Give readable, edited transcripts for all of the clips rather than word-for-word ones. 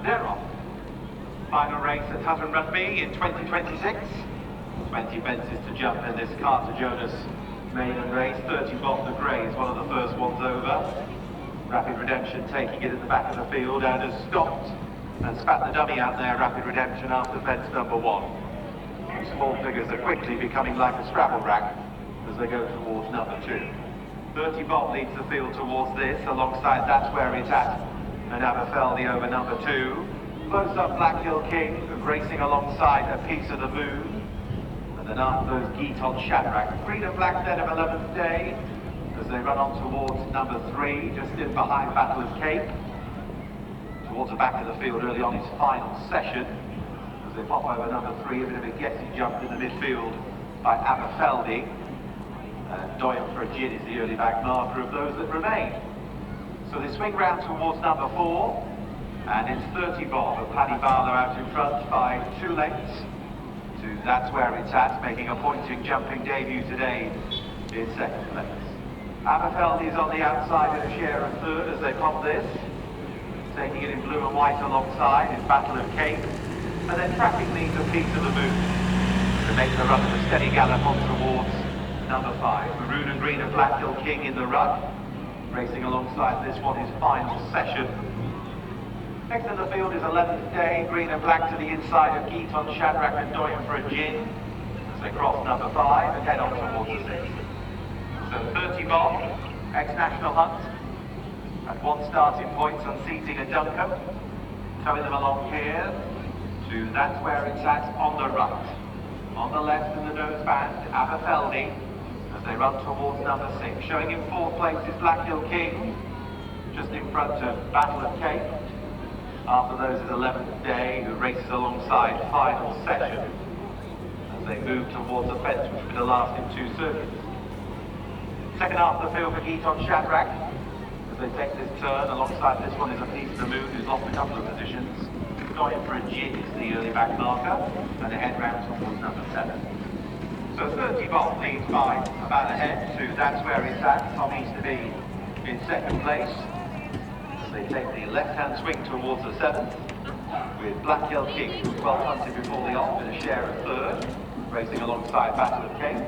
They're off. Final race at Hutton Rudby in 2026. 20 fences to jump in this Carter Jonas Maiden Race. 30 Bob the Grey is one of the first ones over. Rapid Redemption taking it at the back of the field and has stopped and spat the dummy out there, Rapid Redemption, after fence number 1. Small figures are quickly becoming like a Scrabble rack as they go towards number 2. 30 Bob leads the field towards this, alongside That's Where It's At and Aberfeldy over number 2. Close up Blackhill King, racing alongside A Piece of the Moon. And then after those Geeton Shadrach, Freedom Black then of 11th Day, as they run on towards number 3, just in behind Battle of Cape. Towards the back of the field early on his final session, as they pop over number 3, a bit of a guessy jump in the midfield by Aberfeldy. Doyle for a Gin is the early back marker of those that remain. So they swing round towards number 4, and it's 30 Bob of Paddy Barlow out in front by 2 lengths to That's Where It's At, making a pointing jumping debut today in 2nd place. Aberfeldy is on the outside in a share of 3rd as they pop this, taking it in blue and white alongside in Battle of Cape, and then tracking leads A Piece of the Moon to make the run of a steady gallop on towards number 5. Maroon and Green of Blackhill King in the run, racing alongside this one, his final session. Next in the field is 11th Day, Green and Black to the inside of Geeton Shadrach and Doyle for a Gin as they cross number 5 and head on towards the 6th. So 30 Bob, ex-national hunt, at 1 starting point, unseating a Duncan, towing them along here to That's Where It's At on the right. On the left in the noseband, Aberfeldy, as they run towards number 6. Showing in 4th place is Blackhill King, just in front of Battle of Cape. After those is 11th Day, who races alongside Final Session, as they move towards the fence, which will be the last in 2 circuits. Second half of the field for Geeton Shadrach, as they take this turn. Alongside this one is A Piece of the Moon, who's lost a couple of positions. Doyle for a Gin is the early back marker, and they head round towards number 7. So 30 Bob leads by about a head to That's Where It's At, Tom Easterby in 2nd place. As they take the left-hand swing towards the 7th, with Blackhill King, who's well punted before the off, in a share of 3rd, racing alongside Battle of Cape.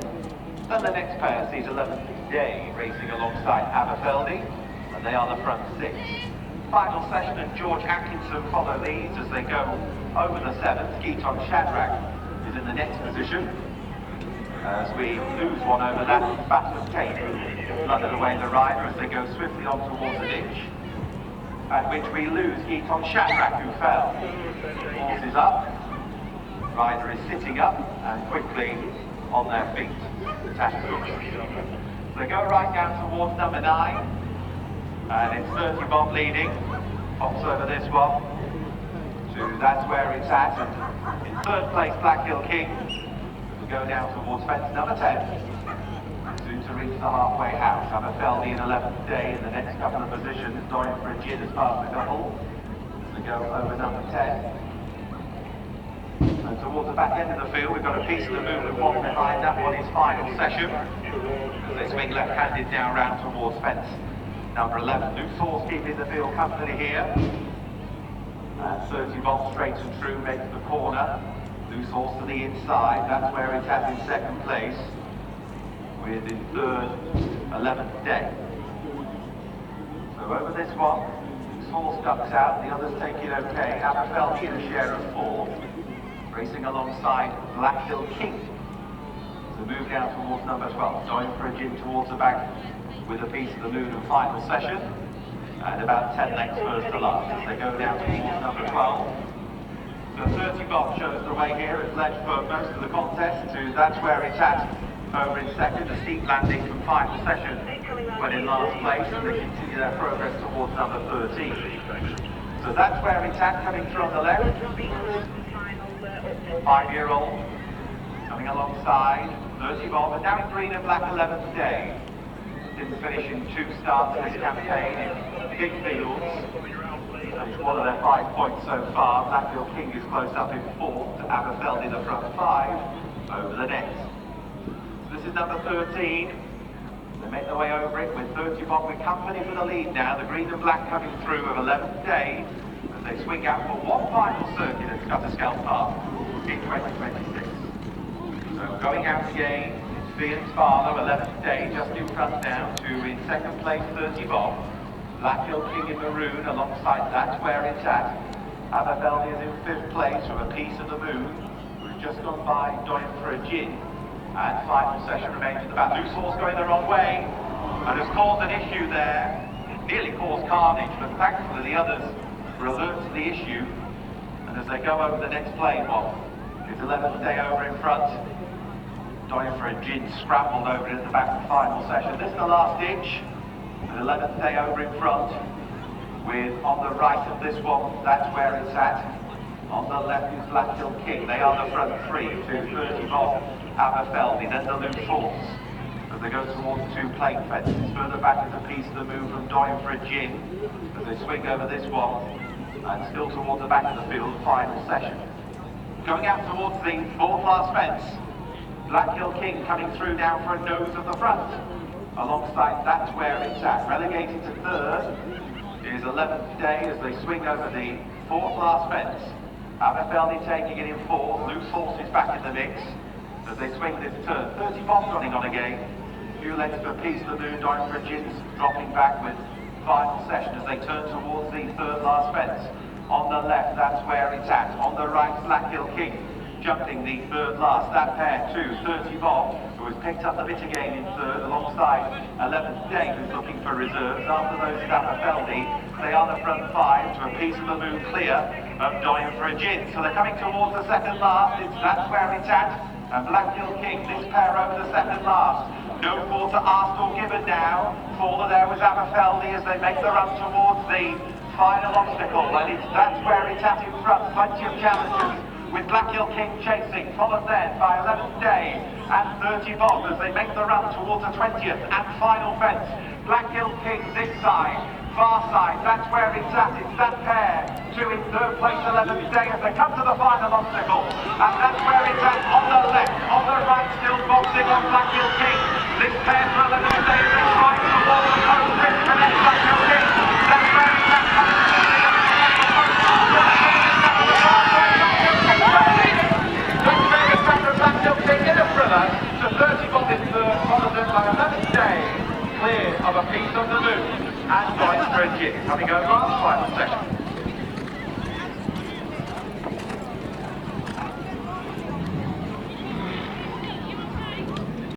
Then the next pair sees 11th Day racing alongside Aberfeldy, and they are the front 6. Final Session and George Atkinson follow these as they go over the 7th. Geeton Shadrach is in the next position, as we lose one over that Battle of Cape, flooded away the rider as they go swiftly on towards the ditch, at which we lose Geeton Shadrach, who fell. Horse is up, rider is sitting up and quickly on their feet. They go right down towards number 9, and it's 30 Bob leading, pops over this one to That's Where It's At, and in 3rd place Blackhill King. We go down towards fence number 10, soon to reach the halfway house. Aberfeldy in 11th Day in the next couple of positions. Doyle for a Gin has passed a couple as they go over number 10. And towards the back end of the field, we've got A Piece of the Moon with one behind. That one is Final Session, as they swing left-handed down round towards fence number 11. Loose Horse keeping the field company here. And 30 Bob straight and true makes the corner. Loose Horse to the inside. That's Where It's At in 2nd place, with in 3rd 11th Day. So over this one, Loose Horse ducks out, the others take it okay. Aberfeldy in a share of 4, racing alongside Blackhill King. So move down towards number 12. Doyle for a Gin towards the back with A Piece of the Moon and Final Session, and about 10 lengths first to last as they go down towards number 12. So 30 Bob shows the way here. It's led for most of the contest to That's Where It's At over in 2nd. A steep landing from Final Session when in last place, and they continue their progress towards number 13. So That's Where It's At coming through on the left. 5-year-old coming alongside 30 Bob, and now in Green and Black 11th Day. Didn't finish in 2 starts this campaign in big fields. It's one of their 5 points so far. Blackhill King is close up in 4th to Aberfeldy the front 5 over the net. So this is number 13. They make their way over it with 30 Bob with company for the lead now. The Green and Black coming through of 11th Day. They swing out for one final circuit at Scutterscale Park in 2026. So going out again, it's Furness Barlow, 11th day, just in front now to in second place 30 Bob. Blackhill King in maroon, alongside that's where it's at. Aberfeldy is in 5th place from a piece of the moon. We've just gone by Doyle for a gin. And final session remains at the back. Loose horse going the wrong way and has caused an issue there. It nearly caused carnage, but thankfully the others were alert to the issue. And as they go over the next plane, well, it's 11th day over in front. Doyle for a gin scrambled over it at the back of the final session. This is the last ditch. With 11th day over in front. With on the right of this one, that's where it's at. On the left is Blackhill King. They are the front three to 30 Bob, Aberfeldy, then the loose horse. As they go towards the two plate fences, further back is a piece of the move from Doyle for a gin. As they swing over this one, and still towards the back of the field, final session. Going out towards the fourth last fence, Blackhill King coming through now for a nose of the front. Alongside that's where it's at. Relegated to third is 11th day as they swing over the fourth last fence. Aberfeldy taking it in fourth. Loose horse is back in the mix as they swing this turn. 30 Bob running on again. Few legs for a piece of the moon. Doyle for a gin's dropping back with final session as they turn towards the third last fence. On the left, that's where it's at. On the right, Blackhill King jumping the third last. That pair too, 30 Bob, who has picked up the bit again in third alongside 11th day, who's looking for reserves. After those is Aberfeldy. They are the front five to a piece of the moon clear of Doyle for a gin. So they're coming towards the second last. That's where it's at. And Blackhill King, this pair over the second last. No quarter asked or given now. Forward there was Aberfeldy as they make the run towards the final obstacle. And that's where it's at in front. Plenty of challenges, with Blackhill King chasing, followed then by 11th day and 30 Bob as they make the run towards the 20th and final fence. Blackhill King this side, far side, that's where it's at. It's that pair, two in third place, 11th day as they come to the final obstacle. And that's where it's at on the left, on the right, still boxing on Blackhill King. This pair for 11th day as they try towards the post and connect Blackhill King. That's where it's at. To 30 Bob in third, followed them by 11th day, clear of a piece of the moon, and Doyle for a gin, coming over on the final session.